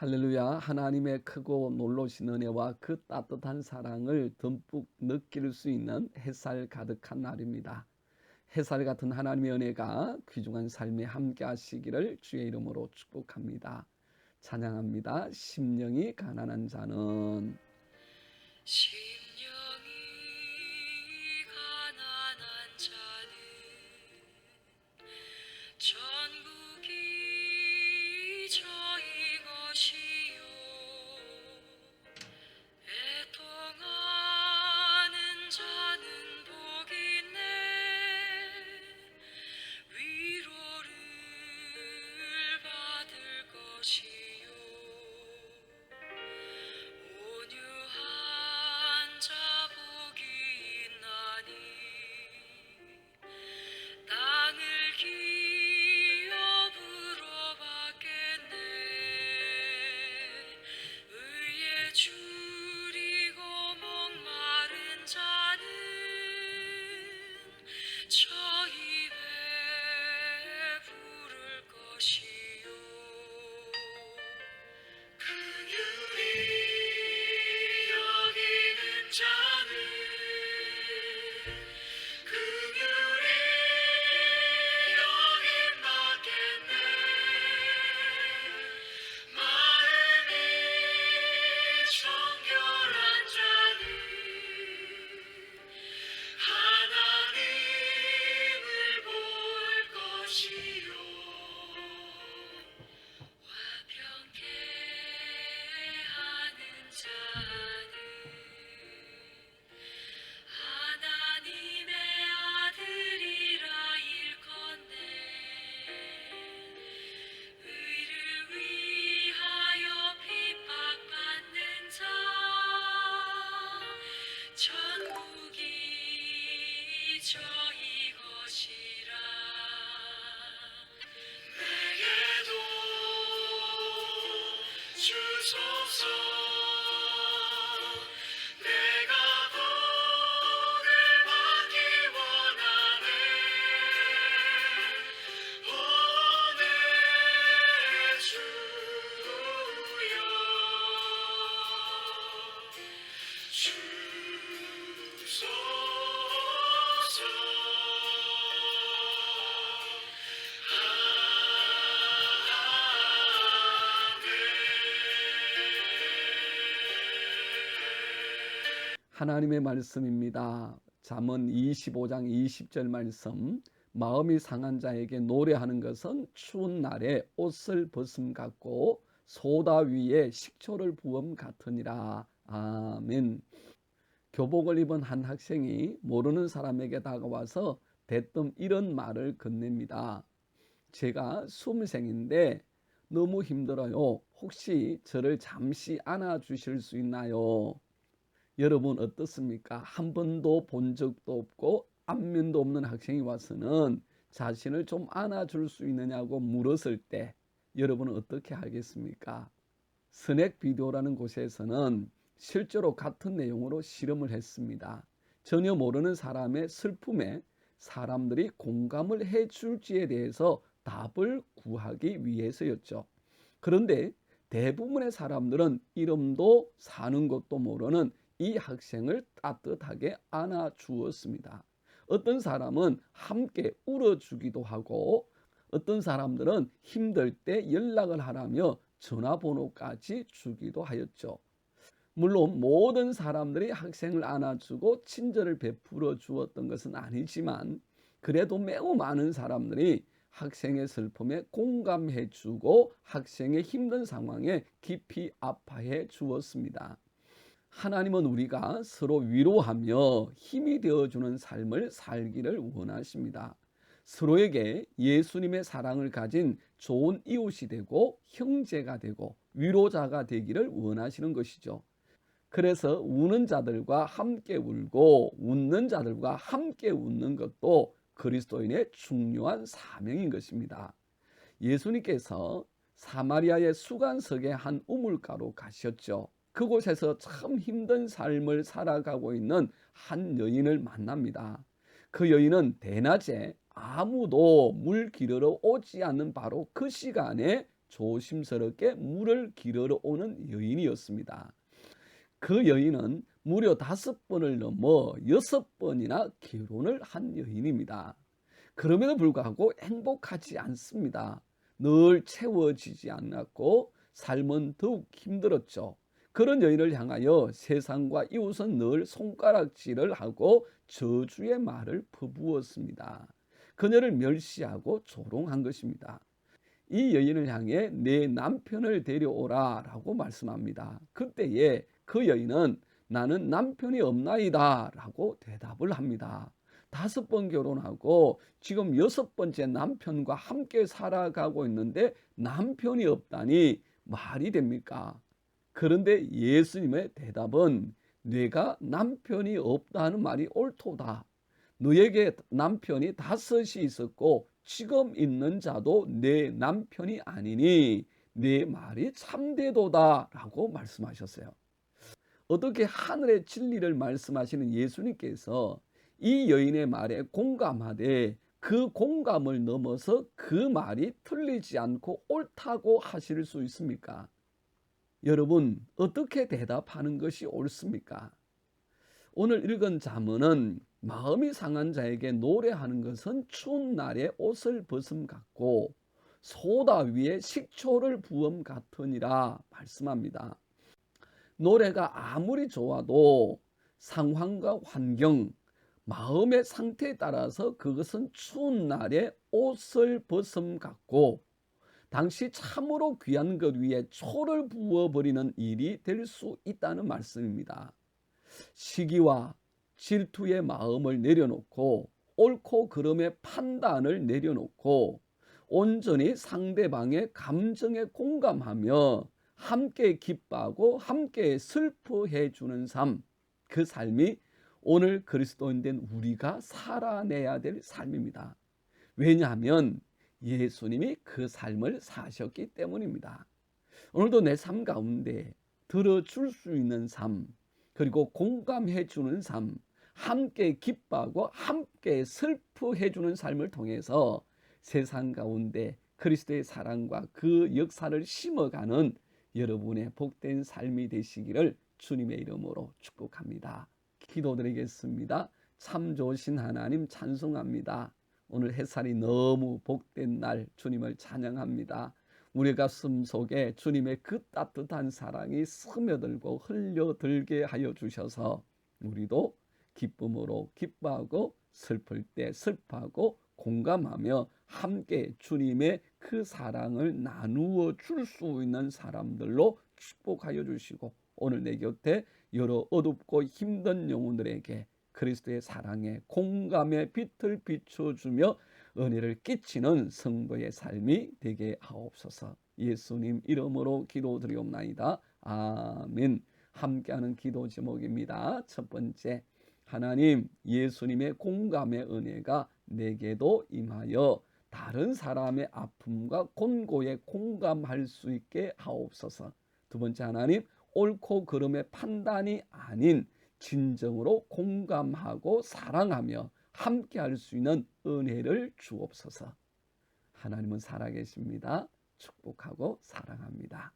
할렐루야. 하나님의 크고 놀라신 은혜와 그 따뜻한 사랑을 듬뿍 느낄 수 있는 햇살 가득한 날입니다. 햇살 같은 하나님의 은혜가 귀중한 삶에 함께 하시기를 주의 이름으로 축복합니다. 찬양합니다. 심령이 가난한 자는. 심령이 가난한 자는 천국이 저희 것이요 애통하는 자는 복이 있네 위로를 받을 것이요 온유한 자 복이 있나니 땅을 기업으로 받겠네 의에 줄이고 목마른 자는 저희 배 부를 것이요 긍휼히 여기는 자는 긍휼히 여김받겠네 마음이 정결한 자는 하나님을 볼 것이요 화평케 하는 자는 하나님의 아들이라 일컫네 의를 위하여 핍박받는 자 천국이 저희 것이라 내게도 주소서 내가 복을 받기 원하네 오 내 주여 주소서 하나님의 말씀입니다. 잠언 25장 20절 말씀. 마음이 상한 자에게 노래하는 것은 추운 날에 옷을 벗음 같고 소다 위에 식초를 부음 같으니라. 아멘. 교복을 입은 한 학생이 모르는 사람에게 다가와서 대뜸 이런 말을 건넵니다. 제가 수험생인데 너무 힘들어요. 혹시 저를 잠시 안아주실 수 있나요? 여러분 어떻습니까? 한 번도 본 적도 없고 안면도 없는 학생이 와서는 자신을 좀 안아줄 수 있느냐고 물었을 때 여러분은 어떻게 하겠습니까? 스낵 비디오라는 곳에서는 실제로 같은 내용으로 실험을 했습니다. 전혀 모르는 사람의 슬픔에 사람들이 공감을 해줄지에 대해서 답을 구하기 위해서였죠. 그런데 대부분의 사람들은 이름도 사는 것도 모르는 이 학생을 따뜻하게 안아주었습니다. 어떤 사람은 함께 울어주기도 하고 어떤 사람들은 힘들 때 연락을 하라며 전화번호까지 주기도 하였죠. 물론 모든 사람들이 학생을 안아주고 친절을 베풀어 주었던 것은 아니지만 그래도 매우 많은 사람들이 학생의 슬픔에 공감해 주고 학생의 힘든 상황에 깊이 아파해 주었습니다. 하나님은 우리가 서로 위로하며 힘이 되어주는 삶을 살기를 원하십니다. 서로에게 예수님의 사랑을 가진 좋은 이웃이 되고 형제가 되고 위로자가 되기를 원하시는 것이죠. 그래서 우는 자들과 함께 울고 웃는 자들과 함께 웃는 것도 그리스도인의 중요한 사명인 것입니다. 예수님께서 사마리아의 수간석의 한 우물가로 가셨죠. 그곳에서 참 힘든 삶을 살아가고 있는 한 여인을 만납니다. 그 여인은 대낮에 아무도 물 기르러 오지 않는 바로 그 시간에 조심스럽게 물을 기르러 오는 여인이었습니다. 그 여인은 무려 5번을 넘어 6번이나 결혼을 한 여인입니다. 그럼에도 불구하고 행복하지 않습니다. 늘 채워지지 않았고 삶은 더욱 힘들었죠. 그런 여인을 향하여 세상과 이웃은 늘 손가락질을 하고 저주의 말을 퍼부었습니다. 그녀를 멸시하고 조롱한 것입니다. 이 여인을 향해 내 남편을 데려오라 라고 말씀합니다. 그때에 그 여인은 나는 남편이 없나이다 라고 대답을 합니다. 5번 결혼하고 지금 6번째 남편과 함께 살아가고 있는데 남편이 없다니 말이 됩니까? 그런데 예수님의 대답은 네가 남편이 없다는 말이 옳도다. 너에게 남편이 5이 있었고 지금 있는 자도 내 남편이 아니니 네 말이 참되도다 라고 말씀하셨어요. 어떻게 하늘의 진리를 말씀하시는 예수님께서 이 여인의 말에 공감하되 그 공감을 넘어서 그 말이 틀리지 않고 옳다고 하실 수 있습니까? 여러분, 어떻게 대답하는 것이 옳습니까? 오늘 읽은 자문은 마음이 상한 자에게 노래하는 것은 추운 날에 옷을 벗음 같고 소다 위에 식초를 부음 같으니라 말씀합니다. 노래가 아무리 좋아도 상황과 환경, 마음의 상태에 따라서 그것은 추운 날에 옷을 벗음 같고 당시 참으로 귀한 것 위에 초를 부어버리는 일이 될 수 있다는 말씀입니다. 시기와 질투의 마음을 내려놓고 옳고 그름의 판단을 내려놓고 온전히 상대방의 감정에 공감하며 함께 기뻐하고 함께 슬퍼해 주는 삶, 그 삶이 오늘 그리스도인된 우리가 살아내야 될 삶입니다. 왜냐하면 예수님이 그 삶을 사셨기 때문입니다. 오늘도 내 삶 가운데 들어줄 수 있는 삶, 그리고 공감해 주는 삶, 함께 기뻐하고 함께 슬퍼해 주는 삶을 통해서 세상 가운데 그리스도의 사랑과 그 역사를 심어가는 여러분의 복된 삶이 되시기를 주님의 이름으로 축복합니다. 기도드리겠습니다. 참 좋으신 하나님 찬송합니다. 오늘 햇살이 너무 복된 날 주님을 찬양합니다. 우리 가슴 속에 주님의 그 따뜻한 사랑이 스며들고 흘려들게 하여 주셔서 우리도 기쁨으로 기뻐하고 슬플 때 슬퍼하고 공감하며 함께 주님의 그 사랑을 나누어 줄 수 있는 사람들로 축복하여 주시고 오늘 내 곁에 여러 어둡고 힘든 영혼들에게 그리스도의 사랑에 공감의 빛을 비춰주며 은혜를 끼치는 성도의 삶이 되게 하옵소서. 예수님 이름으로 기도드리옵나이다. 아멘. 함께하는 기도 제목입니다. 첫 번째, 하나님 예수님의 공감의 은혜가 내게도 임하여 다른 사람의 아픔과 곤고에 공감할 수 있게 하옵소서. 두 번째, 하나님 옳고 그름의 판단이 아닌 진정으로 공감하고 사랑하며 함께 할 수 있는 은혜를 주옵소서. 하나님은 살아계십니다. 축복하고 사랑합니다.